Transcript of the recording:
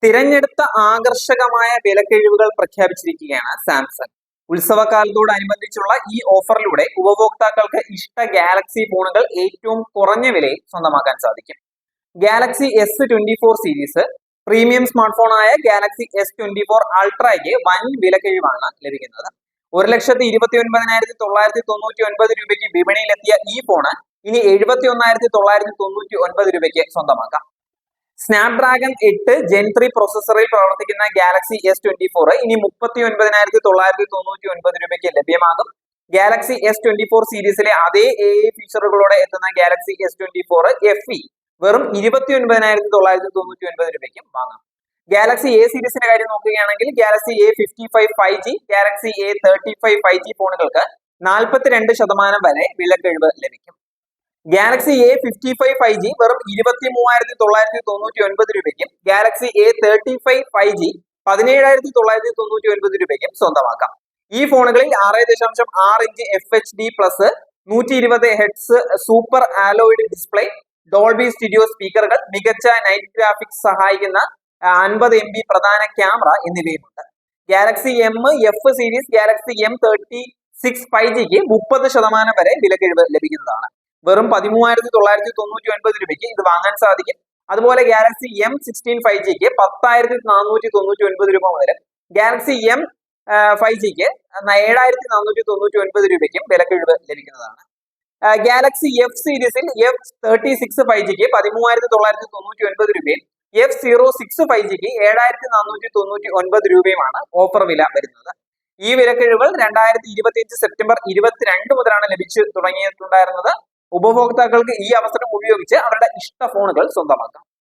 തിരഞ്ഞെടുത്ത ആകർഷകമായ വിലക്കിഴിവുകൾ പ്രഖ്യാപിച്ചിരിക്കുകയാണ് സാംസങ്. ഉത്സവകാലത്തോടനുബന്ധിച്ചുള്ള ഈ ഓഫറിലൂടെ ഉപഭോക്താക്കൾക്ക് ഇഷ്ട ഗാലക്സി ഫോണുകൾ ഏറ്റവും കുറഞ്ഞ വിലയിൽ സ്വന്തമാക്കാൻ സാധിക്കും. Galaxy S24 series, premium smart ഫോണായ ഗാലക്സി S24 അൾട്രയ്ക്ക് വൻ വിലക്കിഴിവാണ് ലഭിക്കുന്നത്. 1,29,999 രൂപയ്ക്ക് വിപണിയിലെത്തിയ ഈ ഫോണ് ഇനി 71,999 രൂപയ്ക്ക് സ്വന്തമാക്കാം. സ്നാപ്ഡ്രാഗൺ 8 Gen 3 പ്രോസസറിൽ പ്രവർത്തിക്കുന്ന ഗാലക്സി S24 ഇനി 39,999 രൂപയ്ക്ക് ലഭ്യമാകും. ഗാലക്സി S24 സീരീസിലെ അതേ AI ഫീച്ചറുകളോടെ എത്തുന്ന ഗാലക്സി S24 FE വെറും 29,999 രൂപയ്ക്കും വാങ്ങാം. ഗാലക്സി A സീരീസിന്റെ കാര്യം നോക്കുകയാണെങ്കിൽ Galaxy A55 5G, Galaxy A35 5G ഫോണുകൾക്ക് 42% വരെ വിലക്കിഴിവ് ലഭിക്കും. ഗാലക്സി A55 5G വെറും 23,999 രൂപയ്ക്കും ഗാലക്സി A35 5G 17,999 രൂപയ്ക്കും സ്വന്തമാക്കാം. ഈ ഫോണുകളിൽ 6.6 inch FHD plus 120 Hz super AMOLED display, Dolby studio സ്പീക്കറുകൾ, മികച്ച നൈറ്റ് ഗ്രാഫിക്സ് സഹായിക്കുന്ന 50 MB പ്രധാന ക്യാമറ എന്നിവയുമുണ്ട്. Galaxy M F series, Galaxy M36 5Gക്ക് 30% വരെ വിലക്കിഴിവ് ലഭിക്കുന്നതാണ്. വെറും 13,999 രൂപയ്ക്ക് ഇത് വാങ്ങാൻ സാധിക്കും. അതുപോലെ ഗാലക്സി M16 5Gക്ക് 10,499 രൂപ മുതൽ ഗാലക്സി M5Gക്ക് 7,499 രൂപയ്ക്കും വിലക്കിഴിവ് ലഭിക്കുന്നതാണ്. ഗാലക്സി F സീരീസിൽ F36 5Gക്ക് 13,999 രൂപയും F06 5Gക്ക് 7,499 രൂപയുമാണ് ഓഫർ വില വരുന്നത്. ഈ വിലക്കിഴിവുകൾ 2025 സെപ്റ്റംബർ 22 മുതലാണ് ലഭിച്ചു തുടങ്ങിയിട്ടുണ്ടായിരുന്നത്. ഉപഭോക്താക്കൾക്ക് ഈ അവസരം ഉപയോഗിച്ച് അവരുടെ ഇഷ്ട ഫോണുകൾ സ്വന്തമാക്കാം.